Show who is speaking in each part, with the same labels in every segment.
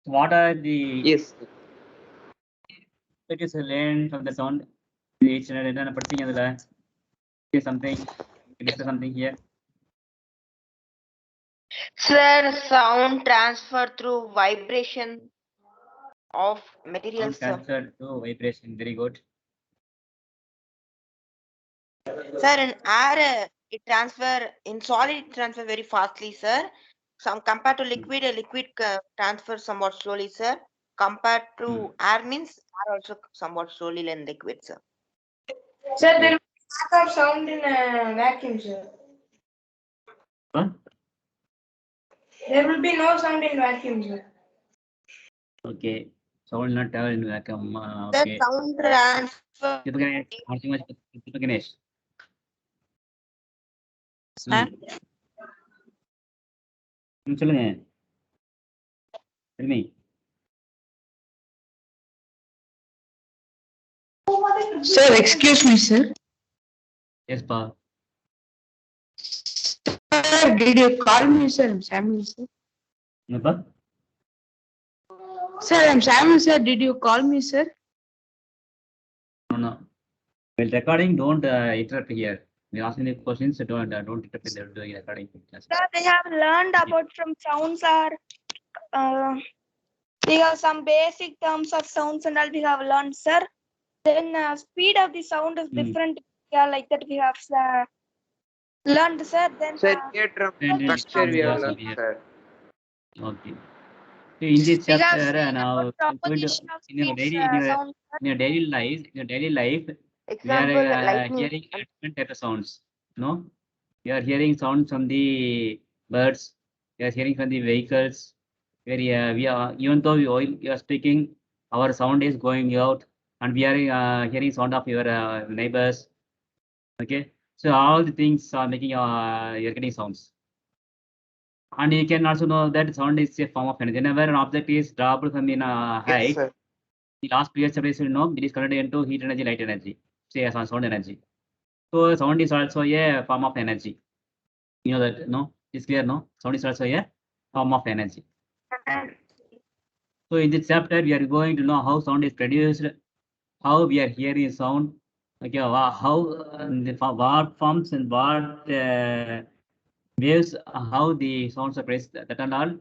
Speaker 1: What are the
Speaker 2: Yes.
Speaker 1: it is learned from the sound? Each and படிச்சீங்க அதுல something discuss something here.
Speaker 3: Sir, sound transfer through vibration of materials,
Speaker 1: Sound
Speaker 3: sir.
Speaker 1: transferred to vibration. Very good.
Speaker 3: Sir, in air, it transfer in solid, it transfer very fastly, sir. Some compared to liquid, a liquid transfer somewhat slowly, sir. Compared to air means air also somewhat slowly than liquid, sir.
Speaker 4: Sir, there will be lack of sound in vacuum, sir.
Speaker 1: Huh?
Speaker 4: There will be no sound in vacuum, sir.
Speaker 1: Okay. Sound not travel in vacuum.
Speaker 3: The
Speaker 1: Okay.
Speaker 3: sound transfer.
Speaker 1: Ganesh.
Speaker 3: Sir?
Speaker 1: சொல்லுங்க. Tell me.
Speaker 4: Sir, excuse me, sir.
Speaker 1: Yes, pa.
Speaker 4: Sir, did you call me, sir? I'm Samuel, sir.
Speaker 1: No, pa?
Speaker 4: Sir, I'm Samuel, sir. Did you call me, sir?
Speaker 1: No. While recording, don't interrupt here. We're asking the questions, don't interrupt in the doing recording.
Speaker 5: Sir, they have learned about from sounds are we have some basic terms of sounds and all we have learned, sir. Then speed of the sound is different. Yeah, like that we have learned, sir. Then
Speaker 2: Sir, eardrum structure we have learned, sir.
Speaker 1: Okay. So in this
Speaker 5: we have
Speaker 1: chapter,
Speaker 5: seen
Speaker 1: now
Speaker 5: about
Speaker 1: going to
Speaker 5: propagation of
Speaker 1: in your
Speaker 5: speech
Speaker 1: daily
Speaker 5: sound.
Speaker 1: in your daily life, we
Speaker 3: Example,
Speaker 1: are
Speaker 3: lightning.
Speaker 1: hearing different type of sounds. No, we are hearing sounds from the birds. We are hearing from the vehicles. Where we are, even though you are speaking, our sound is going out, and we are hearing sound of your neighbors. Okay, so all the things are making you're getting sounds. And you can also know that sound is a form of energy. Whenever an object is dropped from in height,
Speaker 2: Yes, sir.
Speaker 1: the last previous chapter you know it is converted into heat energy, light energy, say as sound energy. So sound is also a form of energy. You know that, no? It's clear, no? Sound is also a form of energy. So in this chapter, we are going to know how sound is produced, how we are hearing sound, okay, how what forms and what waves, how the sounds are produced, that and all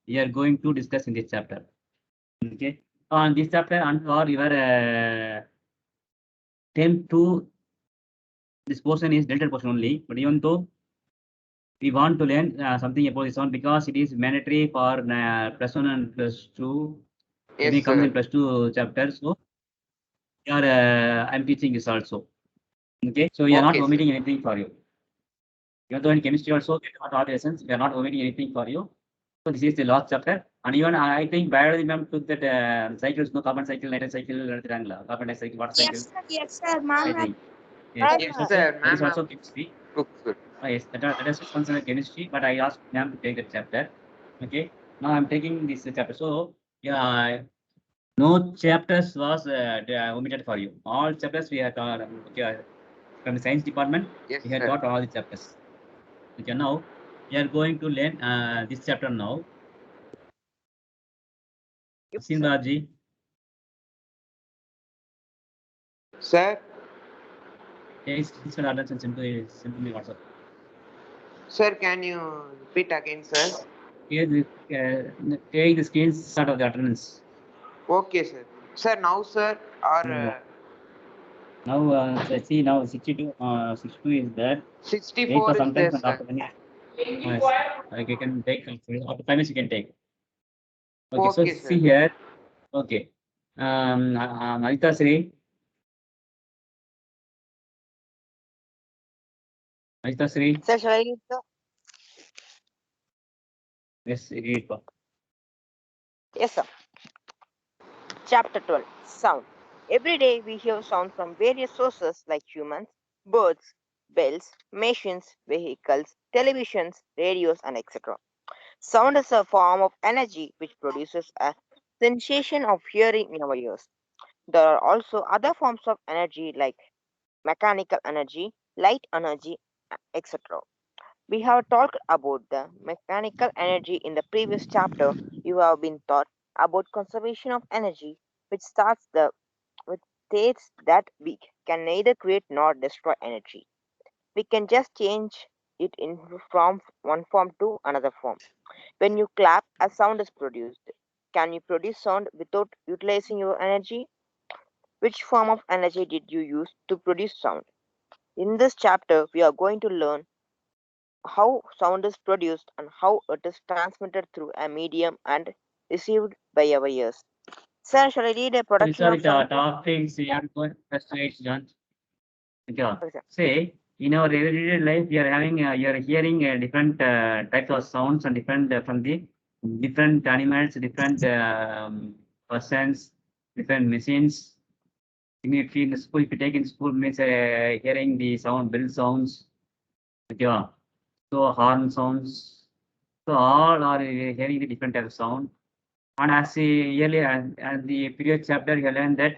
Speaker 1: we are going to discuss in this chapter. Okay, on this chapter and for your attempt to this portion is deleted portion only, but even though we want to learn something about this one because it is mandatory for +1 and +2.
Speaker 2: Yes,
Speaker 1: When it comes
Speaker 2: sir.
Speaker 1: in +2 chapter, so we are I'm teaching this also. Okay, so we are not
Speaker 2: Okay, sir.
Speaker 1: omitting anything for you. Even though in chemistry also we are not lessons, we are not omitting anything for you. So this is the last chapter, and even I think biology ma'am took that cycles, no, carbon cycle, nitrogen cycle, carbon dioxide, water cycle.
Speaker 5: Yes, sir, ma'am.
Speaker 1: I think. Yes,
Speaker 2: Yes,
Speaker 1: also,
Speaker 2: sir.
Speaker 1: that is
Speaker 2: Ma'am,
Speaker 1: also chemistry.
Speaker 2: looks good.
Speaker 1: Yes, that is considered chemistry, but I asked ma'am to take that chapter. Okay, now I'm taking this chapter. So yeah, no chapters was omitted for you. All chapters we have taught. Okay, from the science department,
Speaker 2: Yes,
Speaker 1: we had
Speaker 2: sir.
Speaker 1: taught all the chapters. Okay, now we are going to learn this chapter now. Sindhaji,
Speaker 2: Sir,
Speaker 1: yes, please attendance and send me WhatsApp.
Speaker 2: sir, can you repeat again, sir?
Speaker 1: Here, take the screenshot of the attendance.
Speaker 2: Okay, sir. Sir, now, sir, or
Speaker 1: Now, see, now 62, 62 is there. Wait
Speaker 2: 64
Speaker 1: for
Speaker 2: is
Speaker 1: some time,
Speaker 2: there,
Speaker 1: and after
Speaker 2: sir.
Speaker 1: 1 minute. Yes, like you can take after 5 minutes you can take. Okay, so
Speaker 2: Okay,
Speaker 1: see
Speaker 2: sir.
Speaker 1: here. Okay, Aditya Sri. Aditya Sri.
Speaker 3: Sir, shall I read, sir?
Speaker 1: Yes, read.
Speaker 3: Yes, sir. Chapter 12. Sound. Every day we hear sound from various sources like humans, birds, bells, machines, vehicles, televisions, radios, and etc. Sound is a form of energy which produces a sensation of hearing in our ears. There are also other forms of energy like mechanical energy, light energy, etc. We have talked about the mechanical energy in the previous chapter. You have been taught about conservation of energy, which states that we can neither create nor destroy energy. We can just change it from one form to another form. When you clap, a sound is produced. Can you produce sound without utilizing your energy? Which form of energy did you use to produce sound? In this chapter, we are going to learn how sound is produced and how it is transmitted through a medium and received by our ears. Sir, shall I read a
Speaker 1: These
Speaker 3: production
Speaker 1: are
Speaker 3: of
Speaker 1: the
Speaker 3: sound?
Speaker 1: topics we are going to frustrate, John. Okay.
Speaker 3: Okay, sir.
Speaker 1: Say, in our everyday life, we are having, you are hearing different types of sounds and different from the different animals, different persons, different machines. If you in school, if you take in school, means hearing the sound, bell sounds, okay, so horn sounds. So all are hearing the different type of sound. And as earlier, and the previous chapter, you learned that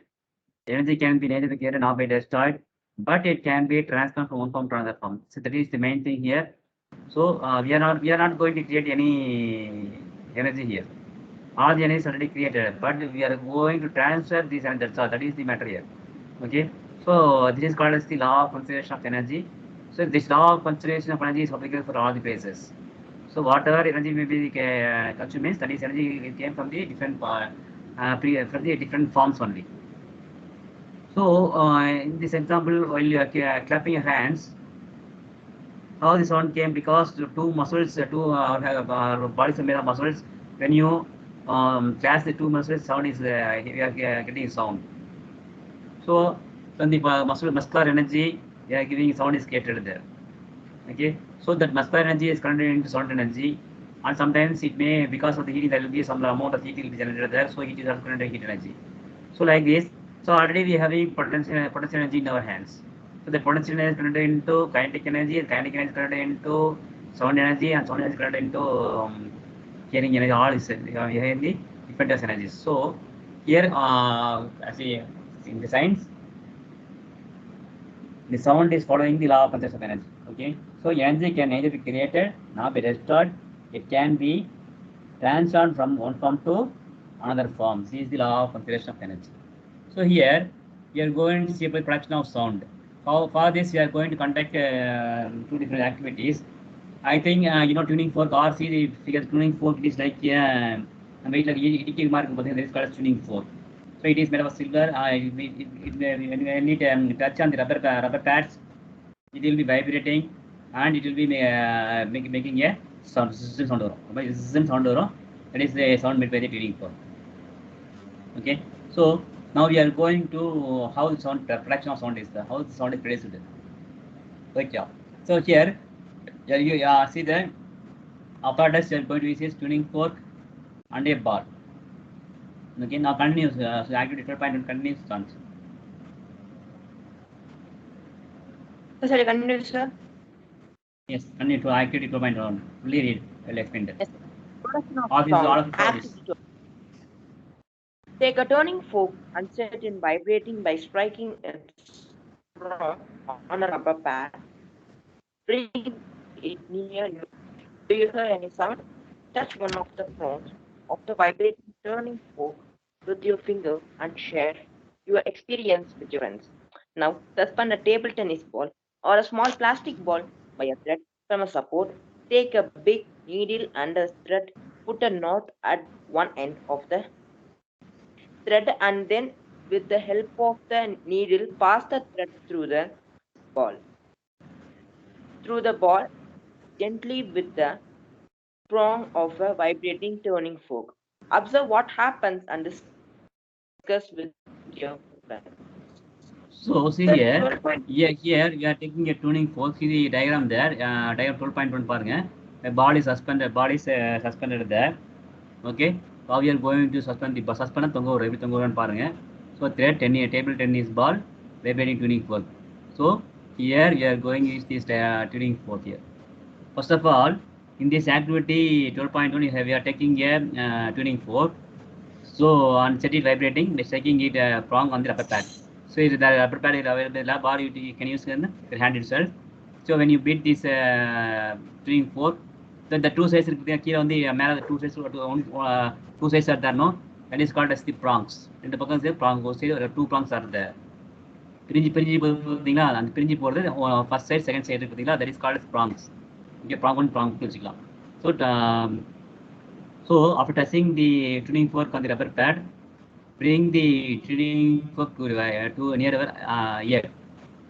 Speaker 1: energy can be neither created nor be destroyed, but it can be transformed from one form to another form. So that is the main thing here. So we are not going to create any energy here. All the energy is already created, but we are going to transfer this and that's all. That is the matter here. Okay. So this is called as the law of conservation of energy. So this law of conservation of energy is applicable for all the phases. So whatever energy may be consumed means that is energy came from the different from the different forms only. So in this example, while you are clapping your hands, how the sound came because the two muscles, our bodies are made of muscles. When you clasp the two muscles, sound is we are getting sound. So when the muscular energy, we are giving sound is created there. Okay, so that muscular energy is converted into sound energy, and sometimes it may, because of the heating, there will be some amount of heat will be generated there, so it is also converted heat energy. So like this, so already we have a potential energy in our hands. So the potential energy is converted into kinetic energy, and kinetic energy is converted into sound energy, and sound energy is converted into hearing energy. All is hearing the different energies. So here, as in the science, the sound is following the law of conservation of energy. Okay, so energy can neither be created nor be destroyed. It can be transformed from one form to another form. This is the law of conservation of energy. So here we are going to see about production of sound. For this, we are going to conduct two different activities. I think tuning fork or see the figure tuning fork. It is like weight like EDK mark. This is called tuning fork. So it is made of silver. When it touch on the rubber pads, it will be vibrating and it will be making a sound. Sound. That is the sound made by the tuning fork. Okay, so now we are going to how the sound production of sound is how the sound is produced. Okay, so here you see the apparatus you are going to use is tuning fork and a bar. Okay, now continues. So activity 12.1 continues. Sounds.
Speaker 3: Sorry, continue, sir.
Speaker 1: Yes, continue to activity 12.1. Fully read. I'll explain that.
Speaker 3: Yes. Production of
Speaker 1: All this, all of
Speaker 3: sound.
Speaker 1: this.
Speaker 3: Take a tuning fork and set it in vibrating by striking it on a rubber pad. Bring it near you. Do you hear any sound? Touch one of the prongs of the vibrating turning fork with your finger and share your experience with your friends. Now, suspend a table tennis ball or a small plastic ball by a thread from a support. Take a big needle and a thread. Put a knot at one end of the thread and then with the help of the needle pass the thread through the ball. Through the ball gently with the prong of a vibrating turning fork. Observe what happens and discuss with your friends.
Speaker 1: So see here, here we are taking a tuning fork. See the diagram there. Diagram 12.1 பாருங்க. The ball is suspended. Ball is suspended there. Okay. Now we are going to suspend the suspend தொங்க விடுறோம். எப்படி தொங்க விடுறோம்னு பாருங்க. So thread table tennis ball vibrating tuning fork. So here we are going to use this tuning fork here. First of all, in this activity 12.1 we are taking a tuning fork. So on set it vibrating, by striking it prong on the rubber pad. So if the rubber pad is available, you can use your hand itself. So when you beat this tuning fork, the two sides இருக்கு கீழே வந்து மேலே two sides are there, no? That is called as the prongs. ரெண்டு பக்கம் சேர்த்து prong, two prongs are there. பிரிஞ்சு பார்த்தீங்களா, அந்த பிரிஞ்சு போகிறது ஃபர்ஸ்ட் சைடு செகண்ட் சைடு பார்த்தீங்களா, that is called as prongs. இங்கே prong 1 prong 2 வச்சுக்கலாம். So after touching the tuning fork on the rubber pad, bring the tuning fork to near our ear.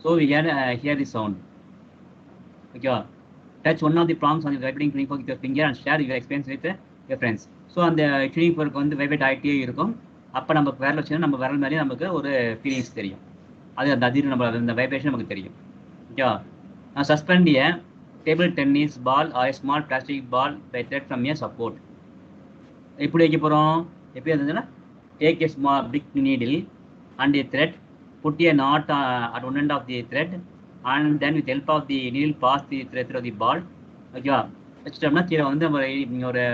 Speaker 1: So we can hear the sound. Okay. Touch one of the prongs on the vibrating tuning fork with your finger and share your experience with your friends. So அந்த tuning fork வந்து vibrate ஆகிட்டே இருக்கும். அப்போ நம்ம விரல் வச்சுன்னா நம்ம விரல் மேலேயே நமக்கு ஒரு ஃபீலிங்ஸ் தெரியும். அது அந்த அதிர்வு நம்ம அந்த வைப்ரேஷன் நமக்கு தெரியும். ஓகே. நான் suspend a table tennis ball or a small plastic ball by thread from a support. எப்படி வைக்க போகிறோம், எப்படி இருந்ததுன்னா, take a small big needle and a thread, put a knot at one end of the thread, and then with help of the needle pass the thread through the ball. ஓகேவா, வச்சுட்டோம்னா கீழே வந்து நம்ம நீங்கள் ஒரு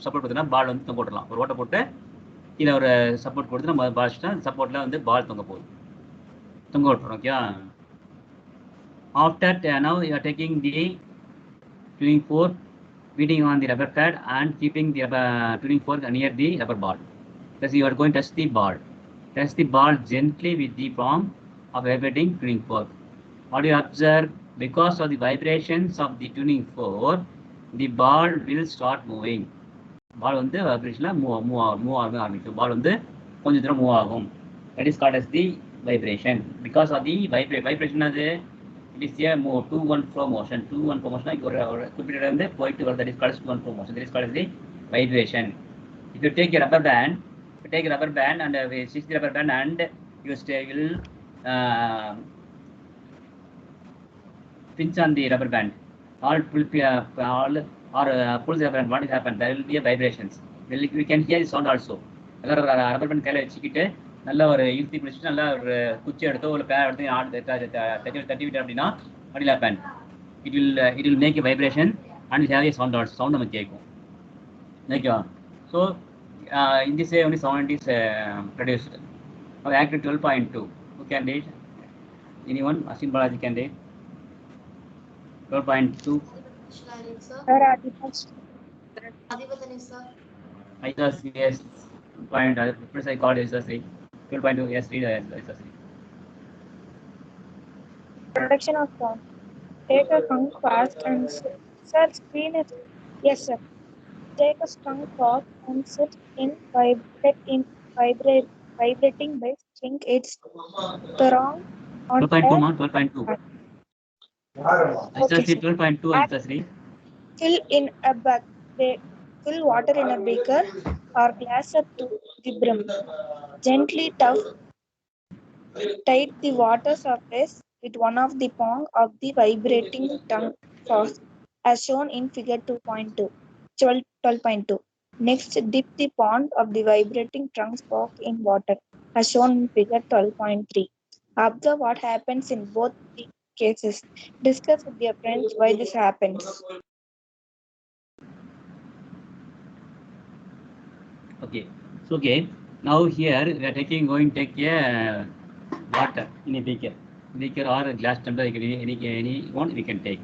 Speaker 1: சப்போர்ட் கொடுத்தோம்னா பால் வந்து தொங்க போட்டுடலாம். ஒரு ஓட்டை போட்டு கீழே ஒரு சப்போர்ட் கொடுத்து நம்ம பால் வச்சுட்டா சப்போர்ட்டில் வந்து பால் தொங்க போகுது, தொங்க விட்டுறோம். ஓகேவா. After now you are taking the tuning fork, beating on the rubber pad and keeping the tuning fork near the rubber ball. Thus you are going to touch the ball. Touch the ball gently with the palm of vibrating tuning fork. What do you observe? Because of the vibrations of the tuning fork, the ball will start moving. Ball வந்து vibrationல move ஆக ஆரம்பிக்கும். Ball வந்து கொஞ்சம் தூரம் move ஆகும். That is called as the vibration. Because of the vibration அது it is a move to one flow motion. To one flow motion ஒரு குறிப்பிட்ட இடம் வந்து போயிட்டு வருது. That is called as one flow motion. That is called as the vibration. If you take a rubber band, and stitch the rubber band and you will pinch on the rubber band. All pull the rubber band. What will happen? There will be a vibrations. We can hear the sound also. அதாவது rubber band கையில் வச்சுக்கிட்டு நல்லா ஒரு இழுத்தி பிடிச்சிட்டு நல்லா ஒரு குச்சி எடுத்தோ ஒரு பேர் எடுத்து தட்டி விட்டு அப்படின்னா what will happen? It will make a vibration and it have a sound நமக்கு கேட்கும். ஓகேவா. So in this way only sound is produced. Now act 12.2. Who can read? Anyone? Asim Balaji can read. 12.2.
Speaker 5: Sir,
Speaker 4: Adipatani sir.
Speaker 1: I just yes. Point. First I called is 12.2. Yes, read is
Speaker 5: Production of sound. Take a tongue fast and sit. Sir, screen is yes, sir. Take a tongue fast and sit in vibrating by string its thong on
Speaker 1: 12.2, not 12.2. I
Speaker 5: Okay,
Speaker 1: just 12.2. I just read.
Speaker 5: fill in a fill water in a beaker or glass up to the brim. Gently tight the water surface with one of the prong of the vibrating tongue faucet, as shown in figure 12.2. Next, dip the pond of the vibrating tongue fork in water, as shown in figure 12.3. Observe what happens in both the cases. Discuss with your friends why this happens.
Speaker 1: Okay. So okay. Now here we are going to take a water in a beaker or a glass tumbler. Any one we can take.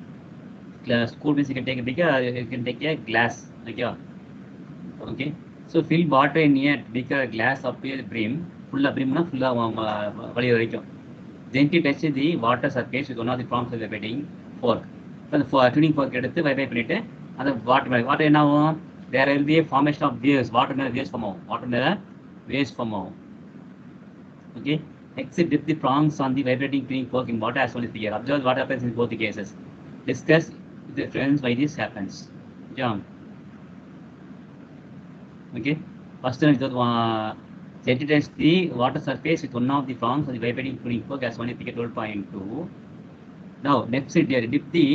Speaker 1: School means you can take a beaker, or you can take a glass. Okay. So fill water in a beaker, glass up to the brim. Full brim na full vali varaikum. Gently touch the water surface with one of the prongs of the vibrating fork. So the tuning fork எடுத்து vibrate பண்ணிட்டு அந்த water என்ன ஆகும்? There will be a formation of waves. Water waves form ஆகும். Okay. Next, dip the prongs on the vibrating tuning fork in water as well as the air. Observe what happens in both the cases. Discuss with the friends why this happens. John. Okay. First one is gently touch the water surface with one of the prongs of the vibrating tuning fork as well as figure 12.2. Now next, dip the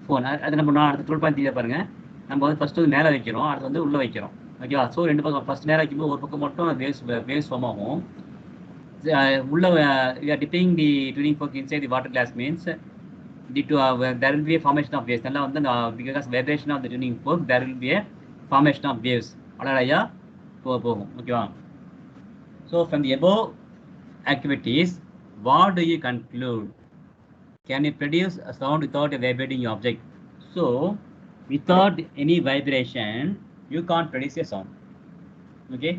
Speaker 1: phone. அது நம்ம அடுத்த 12.3 பாருங்க. நம்ம வந்து first வந்து மேலே வைக்கிறோம், அடுத்து வந்து உள்ளே வைக்கிறோம். ஓகேவா. ஸோ ரெண்டு பக்கம் ஃபர்ஸ்ட் மேலே வைக்கும்போது ஒரு பக்கம் மட்டும் வேவ்ஸ் ஃபார்ம் ஆகும். உள்ள dipping the tuning fork inside the water glass means there will be a formation of waves. நல்லா வந்து because vibration of the tuning fork there will be a formation of waves. அழகா போகும். ஓகேவா. So from the above activities, what do you conclude? Can you produce a sound without a vibrating object? So without any vibration, you can't produce a sound. Okay,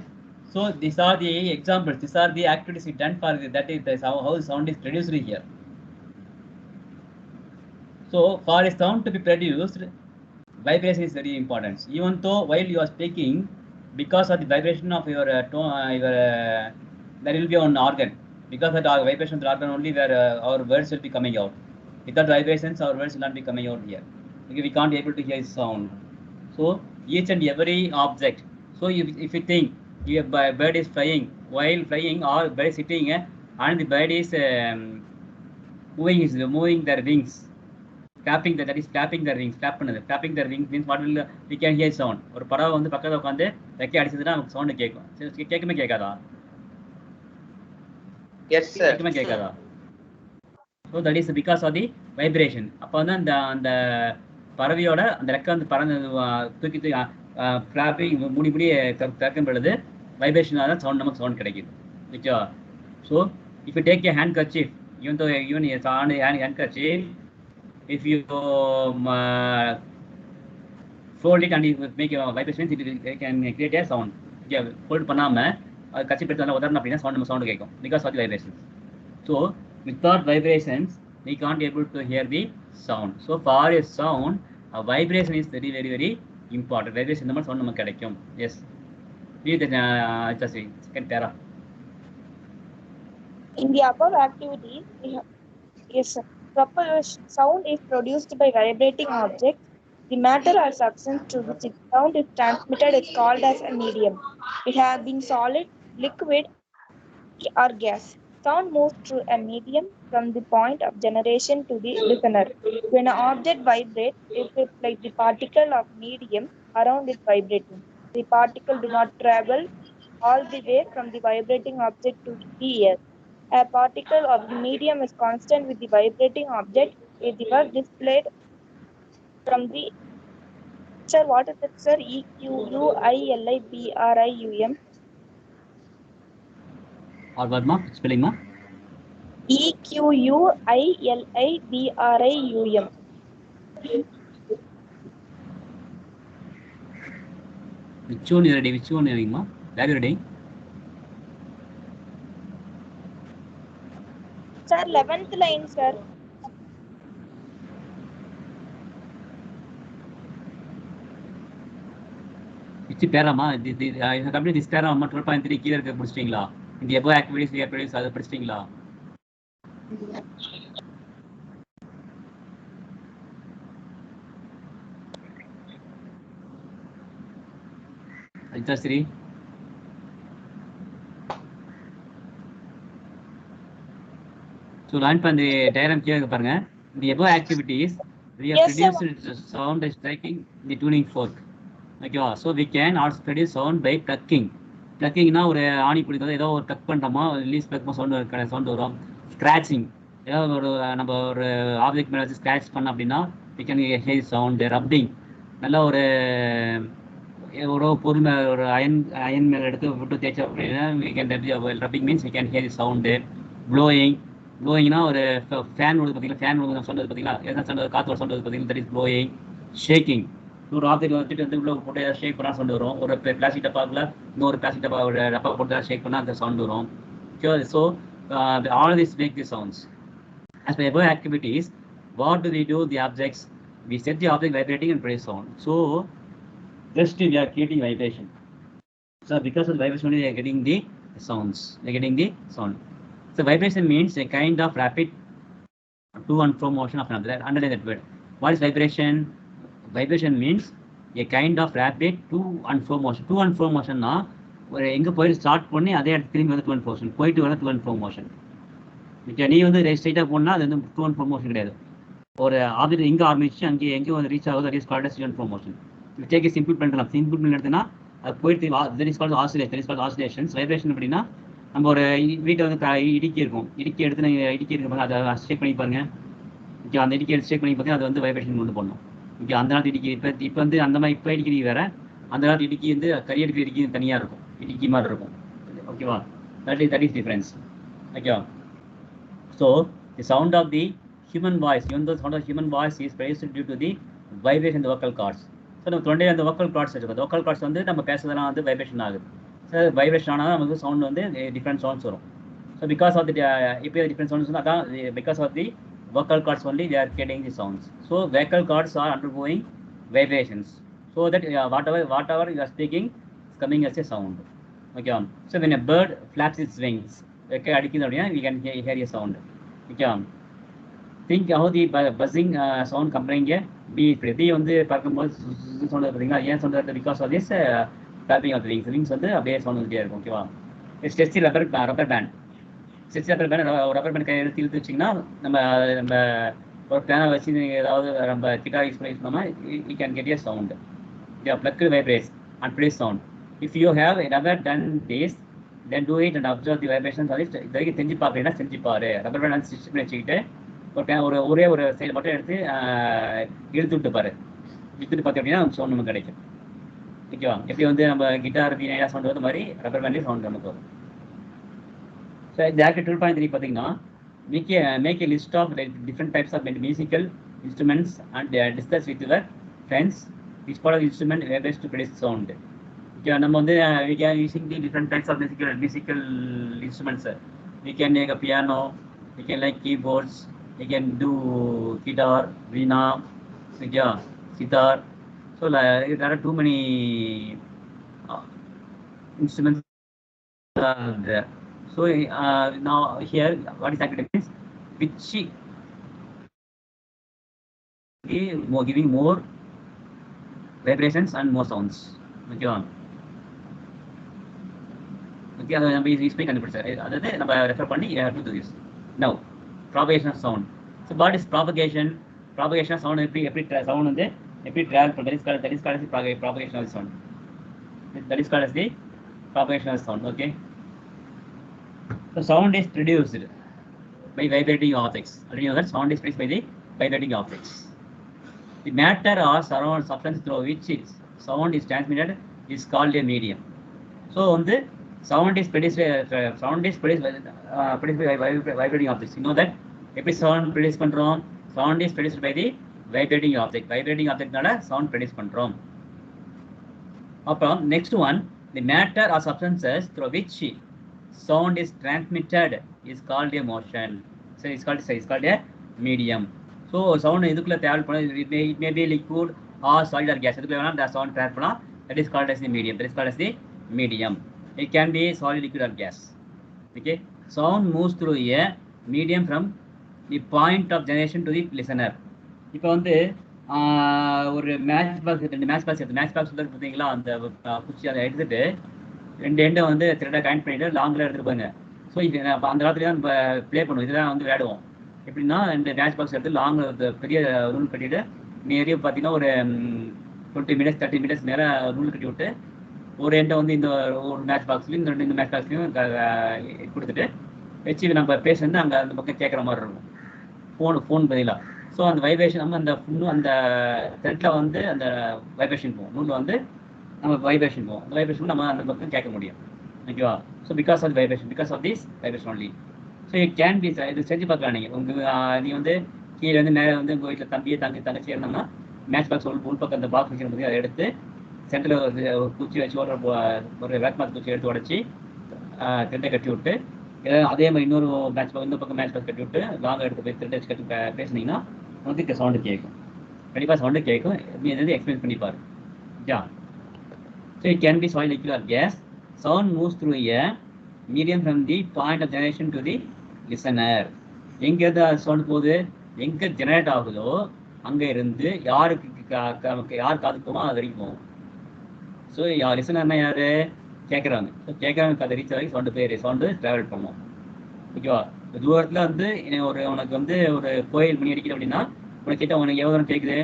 Speaker 1: so these are the examples. These are the activities done for that is how sound is produced here. So for a sound to be produced, vibration is very important. Even though while you are speaking, because of the vibration of your tone, there will be an organ. Because of the vibration of the organ only where our words will be coming out. Without vibrations, our words will not be coming out here. Okay, we can't be able to hear sound. So each and every object. So if you think your bird is flying, while flying or bird is sitting, and the bird is moving their wings. Tapping that is tapping the rings, tapping the rings means what will we can hear sound. ஒரு பறவை வந்து பக்கத்துல உட்காந்து ரெக்கை அடிச்சதுன்னா நமக்கு sound கேட்கும். கேட்குமே கேட்காதா?
Speaker 2: Yes, sir.
Speaker 1: கேட்குமே கேட்காதா? So that is because of the vibration. அப்போ வந்து அந்த அந்த பறவையோட அந்த ரெக்கை வந்து பறந்து தூக்கி ஃபிளாப்பிங் மூடி திறக்கும் பொழுது வைப்ரேஷனால தான் சவுண்ட் நமக்கு சவுண்ட் கிடைக்குது. ஓகேவா? So if you take a handkerchief, even a handkerchief, if you fold it and you make a vibration, it can create a sound. Okay, fold பண்ணாம அது கட்சி பெருசாக உதாரணம் அப்படின்னா சவுண்ட் கேட்கும் because of the vibrations. So without vibrations, we can't able to hear the sound. So for a sound, a vibration is very very very important. Vibration நம்ம sound நமக்கு கிடைக்கும். Yes. Read the second para.
Speaker 5: In the above activities, yes, sir. Proper sound is produced by vibrating objects. The matter or substance to which its sound is transmitted is called as a medium. It has been solid, liquid, or gas. Sound moves through a medium from the point of generation to the listener. When an object vibrates, it is like the particle of medium around it vibrating. The particle do not travel all the way from the vibrating object to the ear. A particle of the medium is constant with the vibrating object. If the work displayed from the sir, what is it, sir? EQUILIBRIUM.
Speaker 1: Or what ma? Spelling ma?
Speaker 5: EQUILIBRIUM.
Speaker 1: Which one you are reading? Which one you are reading ma? Where you are reading?
Speaker 5: Sir, 11th line, sir.
Speaker 1: Which para ma? Complete this para ma 12.3 கீழ இருக்க படிச்சிட்டீங்களா? இந்த above activities we are produced அதை படிச்சிட்டீங்களா? Ajithasri. So learn from the diagram கீழ இருக்கு பாருங்க. The above activities we have
Speaker 5: Yes, sir.
Speaker 1: produced sound by striking the tuning fork. Okay, so we can also produce sound by plucking. Pluckingனா ஒரு ஆணி பிடிக்கிறது ஏதோ ஒரு டக் பண்ணுறோமா ரிலீஸ் பண்ணும்போது சவுண்ட் வரும். ஸ்க்ராச்சிங் ஏதாவது ஒரு நம்ம ஒரு ஆப்ஜெக்ட் மேலே வச்சு ஸ்க்ராச் பண்ண அப்படின்னா we can hear sound. Rubbing நல்லா ஒரு பொருள் மேலே ஒரு அயன் மேலே எடுத்து விட்டு தேய்ச்சோம் அப்படின்னா we can rubbing means we can hear the sound. ப்ளோயிங்னா ஒரு ஃபேன் விடுது பார்த்தீங்களா, ஃபேன் விடுது சொன்னது பார்த்தீங்களா, எதாவது சொன்னது காற்று சொன்னது பார்த்தீங்கன்னா தட் இஸ் ப்ளோயிங். ஷேக்கிங் ஒரு ஆப்ஜெக்ட் வச்சுட்டு வந்து உள்ள போட்டு ஷேக் பண்ணால் சவுண்ட் வரும். ஒரு பிளாஸ்டிக் டப்பாவில் இன்னொரு பிளாஸ்டிக் டப்பா போட்டு ஷேக் பண்ணால் அந்த சவுண்ட் வரும். So all these make the sounds. As per above activities, what do we do? The objects, we set the object vibrating and produce sound. So just we are creating vibration. So because of the vibration only we are getting the sounds. We are getting the sound. So vibration means a kind of rapid to and fro motion of another. Underline that word. What is vibration? Vibration means a kind of rapid to and fro motion. To and fro motion na ஒரு எங்கே போயிட்டு start பண்ணி அதே இடத்துல திரும்பி வந்து 2 and 4 motion. போயிட்டு வர 2 and 4 motion. இப்போ நீ வந்து ஸ்ட்ரைட்டாக போனால் அது வந்து 2 and 4 motion கிடையாது. ஒரு ஆப்ஜெக்ட் எங்கே ஆரம்பிச்சு அங்கே எங்கே வந்து ரீச் ஆகுது, அது is called 2 and 4 motion. Take a simple பண்ணலாம். சிம்பிள் பண்ணி எடுத்தனா அது போயிட்டு that is called oscillations. Vibration அப்படின்னா நம்ம ஒரு வீட்டை வந்து இடுக்கி இருக்கும், இடுக்கி எடுத்து நீங்கள் இடுக்கி இருக்க அதை ஸ்டேக் பண்ணி பாருங்க. ஓகே, அந்த இடுக்கி எடுத்து ஸ்டேக் பண்ணி பார்த்தீங்கன்னா அது வந்து வைப்ரேஷன் கொண்டு போடணும். ஓகே, அந்த நாட்டு இடுக்கி இப்போ வந்து அந்த மாதிரி இப்போ இடுக்கி வேறு, அந்த நாட்டு இடுக்கி வந்து கறி எடுக்கிற இடுக்கி தனியாக இருக்கும், இடுக்கி மாதிரி இருக்கும். ஓகேவா? That is difference. ஓகேவா? So the sound of the human voice, even though sound of human voice is produced due to the vibration இந்த vocal cords. ஸோ நம்ம தொண்டையில் அந்த vocal cords இருக்கும். அந்த vocal cords வந்து நம்ம பேசுறதெல்லாம் வந்து வைப்ரேஷன் ஆகுது. ஸோ வைப்ரேஷன் ஆனால் நமக்கு சவுண்ட் வந்து டிஃப்ரெண்ட் சவுண்ட்ஸ் வரும். ஸோ பிகாஸ் ஆஃப் தி இப்போ டிஃப்ரெண்ட் சவுண்ட்ஸ் அதான் because of the vocal cords only they are getting the sounds. So vocal cords are undergoing vibrations. So that whatever you are speaking is coming as a sound. Okay. So when a bird flaps its wings, okay, we can hear a sound. Okay. Think how the buzzing sound comparing a bee. Bee வந்து பார்க்கும்போது sound பார்த்தீங்களா? ஏன் sound வருது? Because of this flapping of the wings. Wings வந்து அப்படியே sound வந்துட்டே இருக்கும். ஓகேவா? Stretch rubber band. Stretch rubber band rubber band கையை எடுத்து வச்சிங்கன்னா நம்ம ஒரு பேனை வச்சு ஏதாவது நம்ம கிட்டார் யூஸ் பண்ணோம்னா you can get a sound. Yeah, plucked vibrates and produce sound. If you have never done this, then do it and observe the vibrations of it. இதுக்கு செஞ்சு பார்க்கறேன்னா செஞ்சு பாரு. ரப்பர் பேண்ட் ஸ்டிச் பண்ணி வச்சுக்கிட்டு ஒரே ஒரு side மட்டும் எடுத்து இழுத்து விட்டு பாரு. இழுத்துட்டு பார்த்து அப்படின்னா சவுண்ட் நமக்கு கிடைக்கும். ஓகேவா? எப்படி வந்து நம்ம கிட்டார் வீணா சவுண்ட் வந்த மாதிரி ரப்பர் பேண்ட்லேயும் சவுண்ட் நமக்கு வரும். ஸோ இந்த ஆக்ட் 12.3 பார்த்தீங்கன்னா make a list of different types of musical instruments and discuss with your friends which part of the instrument vibrates to produce sound. Okay, நம்ம வந்து we can using the different types of musical instruments. We can make a piano, we can like keyboards, we can do guitar, veena, yeah, sitar. So there are too many instruments there. So now here what is academic means which giving more vibrations and more sounds. Okay. Okay, we speak கண்டுபிடிச்சாரு. அதாவது நம்ம refer பண்ணி you have to do this. Now propagation of sound. So what is propagation? Propagation of sound எப்படி sound வந்து எப்படி travel பண்ணுது? That is called as the propagation of sound. That is called as the propagation of sound. Okay. So sound is produced by vibrating objects. You know that sound is produced by the vibrating objects. The matter or surround substance through which sound is transmitted is called a medium. So on the sound is produced by vibrating objects. You know that every sound produced பண்றோம். Sound is produced by the vibrating object. Vibrating object நால sound produce பண்றோம். அப்புறம் next one, the matter or substances through which sound is transmitted is called a motion. So it's called a medium. So sound இதுக்குள்ள travel பண்ண it may be liquid or solid or gas. இதுக்குள்ள வேணா the sound travel பண்ணா that is called as the medium. That is called as the medium. It can be solid, liquid or gas. Okay. Sound moves through a medium from the point of generation to the listener. இப்போ வந்து ஒரு match box பார்த்தீங்களா? அந்த குச்சி அதை எடுத்துட்டு ரெண்டு எண்டை வந்து த்ரெட்டை கனெக்ட் பண்ணிட்டு லாங்கில் எடுத்துருப்பாங்க. ஸோ இது அந்த காலத்துல தான் நம்ம ப்ளே பண்ணுவோம். இதெல்லாம் வந்து விளையாடுவோம். எப்படின்னா ரெண்டு மேட்ச் பாக்ஸ் எடுத்து லாங் பெரிய ரூல் கட்டிட்டு நேரே பார்த்தீங்கன்னா ஒரு 20 minutes 30 minutes நேரம் ரூல் கட்டி விட்டு ஒரு எண்டை வந்து இந்த ஒரு மேட்ச் பாக்ஸ்லையும் இந்த மேட்ச் பாக்ஸ்லையும் கொடுத்துட்டு வச்சு நம்ம பேசுறது அங்கே அந்த பக்கம் கேட்குற மாதிரி இருக்கும். ஃபோன் பதிலாக. ஸோ அந்த வைப்ரேஷன் நம்ம அந்த த்ரெட்டில் வந்து அந்த வைப்ரேஷன் போகும். நூலில் வந்து நம்ம வைப்ரேஷன் போகும். அந்த வைப்ரேஷன் நம்ம அந்த பக்கம் கேட்க முடியும். ஓகேவா? So because of vibration, because of this vibration only. So it can be இது செஞ்சு பார்க்கலாம். நீங்கள் நீ வந்து கீழே வந்து நேரம் வந்து உங்கள் வீட்டில் தங்கச்சி இருந்தோம்னா மேட்ச் பாக்ஸ் உள் பக்கம் அந்த பாக்ஸ் வைக்கிற அதை எடுத்து சென்டரில் ஒரு குச்சி வச்சு ஒரு வேக்மாத் குச்சி எடுத்து உடச்சி த்ரெட்டை கட்டி விட்டு அதே மாதிரி இன்னொரு இந்த பக்கம் மேட்ச் பாக்ஸ் கட்டி விட்டு லாங் எடுத்து போய் த்ரெட்டை வச்சு கட்டி பேசுனீங்கன்னா உங்களுக்கு சவுண்டு கேட்கும். கண்டிப்பாக சவுண்டு கேட்கும். நீ எதாவது எக்ஸ்பீரியன்ஸ் பண்ணிப்பாரு. Yeah. So it can be solid, liquid or gas. Sound moves through a medium from the point of generation to the listener. எங்கே சவுண்ட் போகுது, எங்கே ஜெனரேட் ஆகுதோ அங்கே இருந்து யார் காதுக்கு போமோ அது வரைக்கும் போகும். ஸோ லிசனர்னா யார்? கேட்குறாங்க. ஸோ கேட்குறவங்க அதை ரீச் ஆகி சவுண்டு ட்ராவல் பண்ணுவோம். ஓகேவா? தூரத்தில் வந்து உனக்கு வந்து ஒரு கோயில் மணி அடிக்குது அப்படின்னா உனக்கு கேட்டால் உனக்கு எவ்வளோ தூரம் கேட்குது?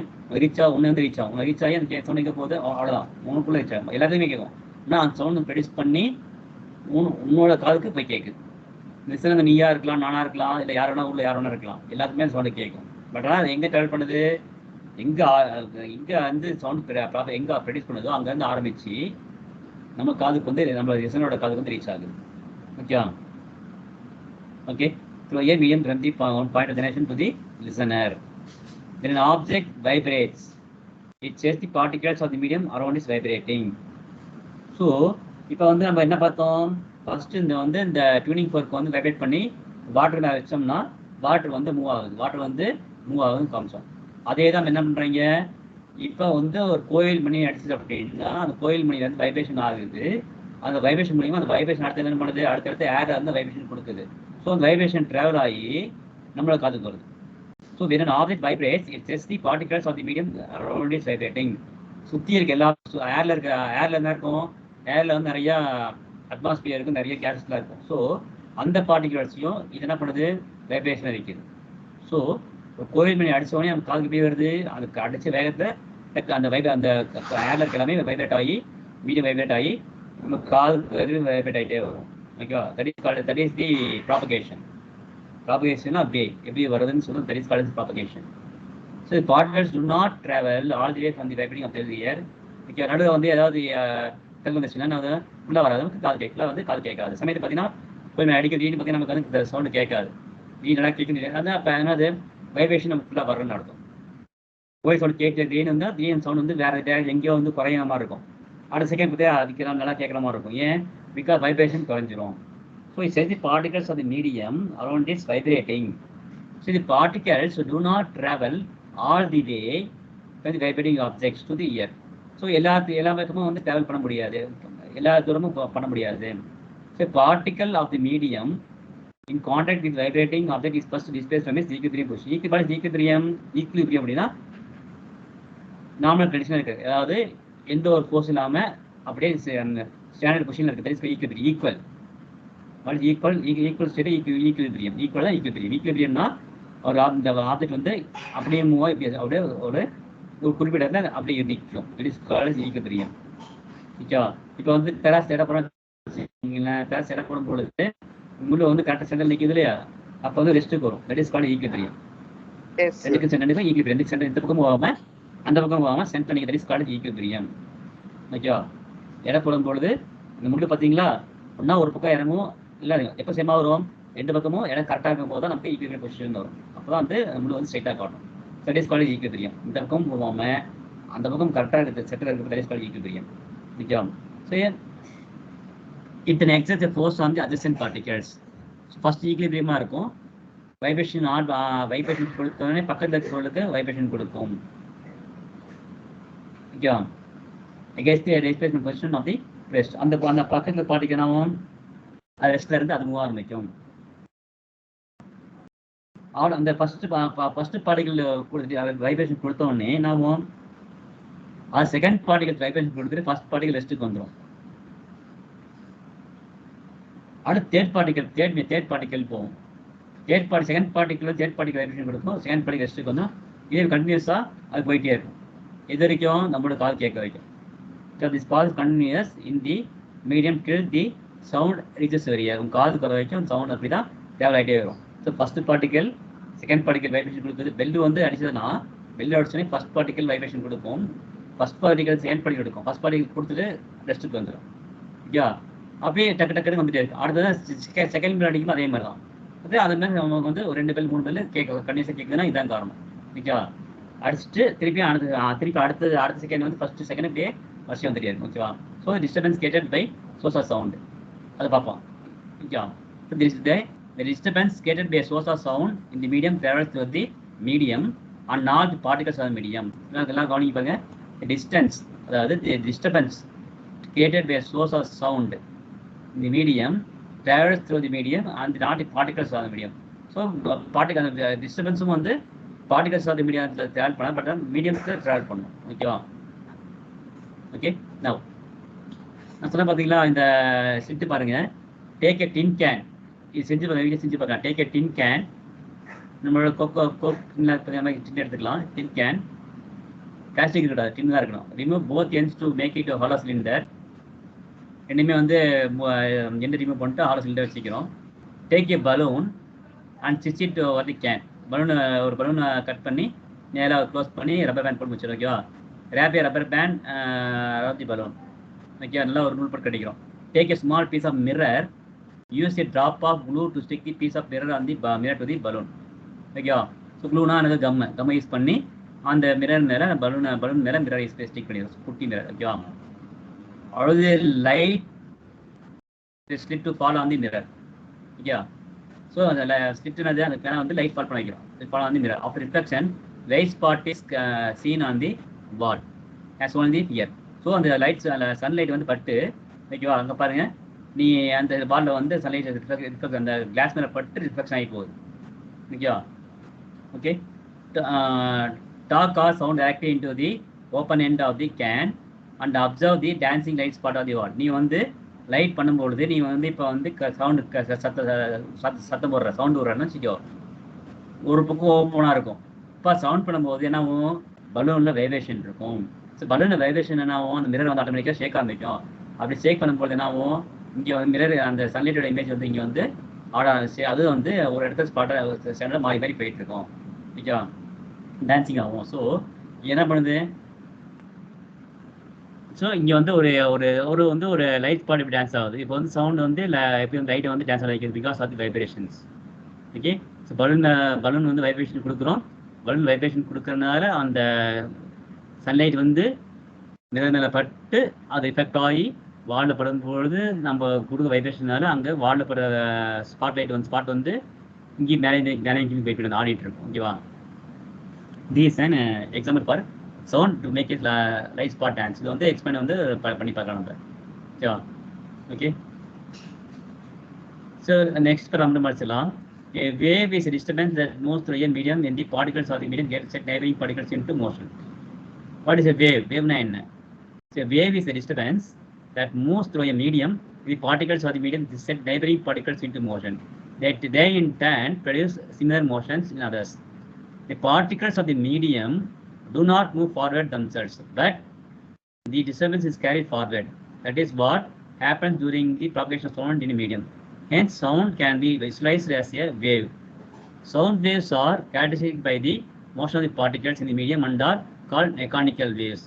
Speaker 1: ரீச் ஆகும். உன்னை வந்து ரீச் ஆகும். ரீச் ஆகி அந்த சவுண்ட் கேட்க போகுது. அவ்வளோதான், உனக்குள்ளே ரீச் ஆகும். எல்லாத்தையுமே கேட்கும். ஆனால் அந்த சவுண்ட் ப்ரொடியூஸ் பண்ணி உன்னோட காதுக்கு போய் கேட்குது. லிசனர் நீயா இருக்கலாம், நானாக இருக்கலாம், இல்லை யார் வேணா உள்ள யார் வேணா இருக்கலாம். எல்லாத்துக்குமே சவுண்டு கேட்கும். பட் ஆனால் அது எங்கே ட்ராவல் பண்ணுது? எங்கே வந்து சவுண்ட் எங்கே ப்ரொடியூஸ் பண்ணுதோ அங்கேருந்து ஆரம்பித்து நம்ம காதுக்கு வந்து நம்ம லிசனரோட காதுக்கு வந்து ரீச் ஆகுது. Okay. Okay, through a medium from the point of generation to the listener. Then an object vibrates it causes the particles of the medium around is vibrating. So இப்போ வந்து நம்ம என்ன பார்த்தோம், ஃபர்ஸ்ட் இந்த டியூனிங் ஃபோர்க் வந்து vibrate பண்ணி water வச்சோம்னா water வந்து மூவ் ஆகுது, மூவ் ஆகுதுன்னு காமிச்சோம். அதே தான் என்ன பண்ணுறீங்க, இப்போ வந்து ஒரு கோயில் மணி அடிச்சது அப்படின்னா அந்த கோயில் மணி வந்து வைப்ரேஷன் ஆகுது. அந்த வைப்ரேஷன் மூலியமா அந்த வைப்ரேஷன் அடுத்து என்ன பண்ணுது, அடுத்தடுத்து ஏர் வந்து வைப்ரேஷன் கொடுக்குது. ஸோ அந்த வைப்ரேஷன் ட்ராவல் ஆகி நம்மளோட காதுக்கு வருது. So when an object vibrates, it sets the particles of the medium around it vibrating. சுற்றி இருக்க எல்லா ஏர்ல என்ன இருக்கும், ஏர்ல வந்து நிறைய அட்மாஸ்பியர் இருக்கும், நிறைய கேஸஸ்லாம் இருக்கும். ஸோ அந்த பார்ட்டிகல்ஸையும் இது என்ன பண்ணுது, வைப்ரேஷன் இருக்குது. ஸோ கோயில் மணி அடிச்சோடனே நம்ம காதுக்கு போய் வருது, அதுக்கு அடிச்ச வேகத்தில் அந்த அந்த ஏர்ல இருக்க எல்லாமே வைப்ரேட் ஆகி மீடியம் வைப்ரேட் ஆகி நம்ம காதுக்கு வைப்ரேட் ஆகிட்டே வரும். ஓகேவா, that is the propagation. Propagation அப்படியே எப்படி வருதுன்னு சொல்லுவோம், that is called propagation. So particles do not travel all the way from the vibrating of the ear. Okay, நடுவில் வந்து ஏதாவது தெலுங்கு வந்துச்சுன்னா அது ஃபுல்லாக வராது, நமக்கு காது கேட்காது. சமயத்தை பார்த்தீங்கன்னா போய் அடிக்க திடீர்னு பார்த்தீங்கன்னா நமக்கு வந்து இந்த சவுண்டு கேட்காது, நீ நல்லா கேட்குது. அதான் அப்போ என்னது வைப்ரேஷன் நமக்கு ஃபுல்லாக வரணும்னு அர்த்தம். போய் சவுண்ட் கேட்குறது திடீர்னு சவுண்ட் வந்து வேறு எங்கேயோ வந்து குறையிற மாதிரி இருக்கும். அடுத்த செகண்ட் பார்த்தா அதுக்கு நல்லா கேட்குற மாதிரி இருக்கும். ஏன், பிகாஸ் வைப்ரேஷன் குறைஞ்சிரும். So it says the particles of the medium around is vibrating. So the particles do not travel all the way when the vibrating objects to the ear. So எல்லா பக்கமும் வந்து ட்ராவல் பண்ண முடியாது, எல்லா தூரமும் பண்ண முடியாது. So particle of the medium in contact with vibrating object is first displaced from its equilibrium position. Equilibrium அப்படின்னா நார்மல் கண்டிஷன் இருக்குது, அதாவது எந்த ஒரு ஃபோர்ஸ் இல்லாமல் அப்படியே ஸ்டாண்டர்ட் பொசிஷனில் இருக்குது. Equal state equilibrium. ஈக்குலிபிரியம்னா ஒரு இந்த ஆப்ஜெக்ட் வந்து அப்படியே மூவ் ஆகி அப்படியே ஒரு குறிப்பிட்ட இடத்துல அப்படியே நிற்கும். It is called equilibrium. ஓகேவா, இப்போ வந்து டெராஸ் எடை போடும் பொழுது உள்ள வந்து கரெக்டாக சென்டர் நிற்குது இல்லையா, அப்போ வந்து ரெஸ்ட்டுக்கு வரும். That is called equilibrium. ரெண்டுக்கு சென்டர் ஈக்குலிபிரியம், ரெண்டு சென்டர் இந்த பக்கம் போகாமல் அந்த பக்கம் போகாமல் சென்டர் நிற்க, தட் இஸ் கால்ட் ஈக்குலிபிரியம். ஓகேவா, எடை போடும் பொழுது இந்த முள்ளு பார்த்தீங்களா, ஒன்றா ஒரு பக்கம் இறங்கும், இல்லை எப்போ சேமாக வரும், ரெண்டு பக்கமும் இடம் கரெக்டாக இருக்கும் போது தான் நமக்கு ஈக்குலிபிரியம் பொசிஷன் வரும். அப்போ தான் வந்து முள்ளு வந்து ஸ்ட்ரைட்டாக காட்டும். That is called equilibrium. இந்த பக்கம் போகாமல் அந்த பக்கம் கரெக்டாக இருக்குது சென்டர் இருக்குது, தட் இஸ் கால்ட் ஈக்குலிபிரியம். ஓகேவா, so it then exerts a force on the adjacent particles. So first ஈக்குலிபிரியமாக இருக்கும், வைப்ரேஷன் கொடுத்தோடனே பக்கத்தில் இருக்கிறவங்களுக்கு வைப்ரேஷன் கொடுக்கும். ஓகேவா, against the displacement position of the rest. அந்த பக்கத்தில் பார்ட்டிக்கல் ஆகும், அது ரெஸ்ட்ல இருந்து அது மூவ் ஆரம்பிக்கும். அந்த ஃபர்ஸ்ட் பார்ட்டிகல் வைப்ரேஷன் கொடுத்தோடனே என்னாகும், அது செகண்ட் பார்ட்டிகல் வைப்ரேஷன் கொடுத்துட்டு ஃபர்ஸ்ட் பார்ட்டிகல் ரெஸ்ட்டுக்கு வந்துடும். அடுத்து தேர்ட் பார்ட்டிகல் போகும். Second particle third particle vibration கொடுக்கும், செகண்ட் பார்ட்டிகல் ரெஸ்ட்டுக்கு வந்துடும். இதே கண்டினியூஸாக அது போயிட்டே இருக்கும், இது வரைக்கும் நம்மளோட கால் கேட்க வைக்கும். So this path is continuous in the medium till the sound reaches your ear. உங்க காது வர வரைக்கும் சவுண்ட் அப்படி தான் ட்ராவல் ஆகிட்டே வரும். So first particle second particle vibration கொடுக்குது. பெல்லு வந்து அடிச்சதுன்னா பெல்லு அடிச்சோடனே ஃபர்ஸ்ட் பார்ட்டிகல் வைப்ரேஷன் கொடுக்கும், ஃபர்ஸ்ட் பார்ட்டிகல் செகண்ட் பார்ட்டிகல் கொடுக்கும், ஃபர்ஸ்ட் பார்ட்டிகல் கொடுத்துட்டு ரெஸ்ட்டுக்கு வந்துடும். ஓகே, அப்படியே டக்குன்னு வந்துட்டே இருக்கும். அடுத்தது செகண்ட் பெல் அடிக்கும், அதே மாதிரி தான். அது மாதிரி நமக்கு வந்து ஒரு 2 பெல் 3 பெல் கண்டினியூஸாக கேட்குதுன்னா இதுதான் காரணம். ஓகே, அடிச்சுட்டு திருப்பி அடுத்த செகண்ட் வந்து ஃபர்ஸ்ட் செகண்ட் அப்படியே வருஷம் வந்துட்டே இருக்கும். ஓகேவா, so disturbance created by source of sound அதை பார்ப்போம். ஓகேவா, the disturbance created by a source of sound in the medium travels through the medium and all the particles of the medium. இதெல்லாம் கவனிக்க பாருங்க. distance அதாவது disturbance created by a source of sound in the medium travels through the medium and all the particles of the medium. So particle disturbance வந்து particles of the medium travel பண்ண, but மீடியம்க்கு travel பண்ணும். ஓகேவா, okay. Now நான் சொன்ன பார்த்தீங்களா, இந்த செஞ்சு பாருங்க. டேக் எ டின் கேன், இது செஞ்சு பார்க்கலாம். டேக் எ டின் கேன், நம்மளோட டின் எடுத்துக்கலாம். டின் கேன் பிளாஸ்டிக் இருக்கக்கூடாது, டின் தான் இருக்கணும். Remove both ends to make it hollow cylinder. ரெண்டுமே வந்து எண்ட் ரிமூவ் பண்ணிட்டு ஹாலோ சிலிண்டர் வச்சுக்கிறோம். Take a balloon and stitch it over the can. ஒரு பலூனை கட் பண்ணி நேராக க்ளோஸ் பண்ணி ரப்பர் பேண்ட் போட்டு வச்சிடும். ஓகேவா, wrap a rubber band around the balloon. Okay, நல்லா ஒரு நூல் போட்டு கட்டிக்கிறோம். Take a small piece of mirror, use a drop of glue to stick the piece of mirror on the mirror to the balloon. ஓகேவா, so க்ளூனா எனக்கு கம்மை use பண்ணி அந்த mirror மேலே பலூன் மேலே மிரர் ஸ்டிக் பண்ணிடும், குட்டி மிரர். ஓகேவா? அவ்வளவு light slip to fall on the mirror. ஓகேவா? ஸோ அந்த ஸ்லிப்னது அந்த பேனை வந்து லைட் ஃபால் பண்ண வைக்கிறோம், fall on the mirror. After reflection light spot is scene on the wall as own the here. So அந்த லைட்ஸ் சன்லைட் வந்து பட்டு, ஓகேவா, அங்கே பாருங்க, நீ அந்த வாலில் வந்து சன்லைட் அந்த கிளாஸ் மேலே பட்டு ரிஃப்ளெக்ஷன் ஆகி போகுது. ஓகேவா? Okay. Talk or sound active into the open end of the can and observe the dancing light spot of the wall. நீ வந்து லைட் பண்ணும்பொழுது நீ வந்து இப்போ வந்து சவுண்டு சத்தம் போடுற சவுண்டு விடுறன்னு வச்சுக்கோ, ஒரு பக்கம் ஓப்பனாக இருக்கும். இப்போ சவுண்ட் பண்ணும்போது என்ன ஆகும், பலூனில் வைப்ரேஷன் இருக்கும். ஸோ பலூனில் வைப்ரேஷன் என்ன ஆகும், அந்த மிரர் வந்து ஆட்டோமேட்டிக்காக ஷேக் ஆரம்பிக்கும். அப்படி ஷேக் பண்ணும்போது என்ன ஆகும், இங்கே வந்து மிரர் அந்த சன்லைட்டோட இமேஜ் வந்து இங்கே வந்து அது வந்து ஒரு இடத்துல ஸ்பாட்டாக ஸ்டாண்டர்ட் மாறி மாறி போயிட்டு இருக்கும். ஓகேவா? டான்சிங் ஆகும். ஸோ என்ன பண்ணுது, ஸோ இங்கே வந்து ஒரு லைட் ஸ்பாட் இப்படி டான்ஸ் ஆகுது. இப்போ வந்து சவுண்ட் வந்து எப்படி வந்து லைட்டை வந்து டான்ஸ் ஆக வைக்கிறது, because of the vibrations. Okay. So balloon வந்து வைப்ரேஷன் கொடுக்குறோம். பலூன் வைப்ரேஷன் கொடுக்கறதுனால அந்த சன்லைட் வந்து மிரர் மேலே பட்டு அது எஃபெக்ட் ஆகி வாலில் படும்பொழுது நம்ம கொடுக்க வைப்ரேஷனால அங்கே வாலில் படுற ஸ்பாட் வந்து இங்கே மேலே போயிட்டு வந்து ஆடிட்டு இருக்கும். ஓகேவா? This and example for sound to make it light spot dance. இது வந்து எக்ஸ்பெண்ட் வந்து பண்ணி பார்க்கலாம் நம்ம. ஓகேவா? ஓகே. ஸோ நெக்ஸ்ட் நம்ம படிச்சிடலாம். A wave is a disturbance that moves through a medium when the particles of the medium get set neighboring particles into motion. What is a wave? Wave na enna? So a wave is a disturbance that moves through a medium with the particles of the medium set neighboring particles into motion. That they in turn produce similar motions in others. The particles of the medium do not move forward themselves, but the disturbance is carried forward. That is what happens during the propagation of sound in a medium. Hence, sound can be visualized as a wave. Sound waves are characterized by the motion of the particles in the medium and are called mechanical waves.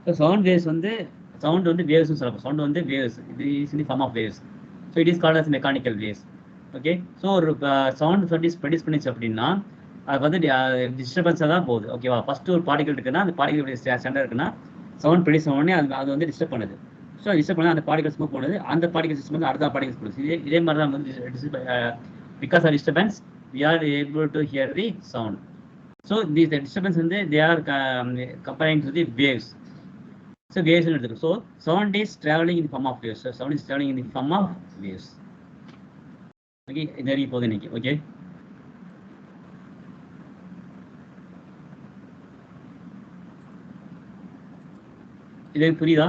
Speaker 1: So, sound waves வந்து sound வந்து waves னு சொல்லலாம். Sound வந்து waves. It is in the form of waves. So, it is called as mechanical waves. Okay. So, ஒரு sound produce பண்ணிச்சு அப்படின்னா அது வந்து டிஸ்டர்பன்ஸாக தான் போகுது. ஓகேவா? ஃபர்ஸ்ட் ஒரு பார்ட்டிகல் இருக்குன்னா அந்த பார்ட்டிகல் ஸ்டாண்டர்ட் இருக்குன்னா சவுண்ட் ப்ரொடியூஸ் உடனே அது வந்து டிஸ்டர்ப் பண்ணுது. ஸோ டிஸ்டர்ப் பண்ணால் அந்த பார்ட்டிகல்ஸ் மூவ் பண்ணுது, அந்த பார்ட்டிகல்ஸ் வந்து அடுத்த பார்ட்டிகல்ஸ் கொடுக்குது. இதே மாதிரி தான் வந்து because of disturbance we are able to hear the sound. So these disturbance வந்து they are comparing to the waves. So waves னு எடுத்துக்கோ. So sound is traveling in the form of waves. So sound is traveling in the form of waves. Okay, இது வரைக்கும் போகுது இன்னைக்கு. Okay. இது புரியுதா?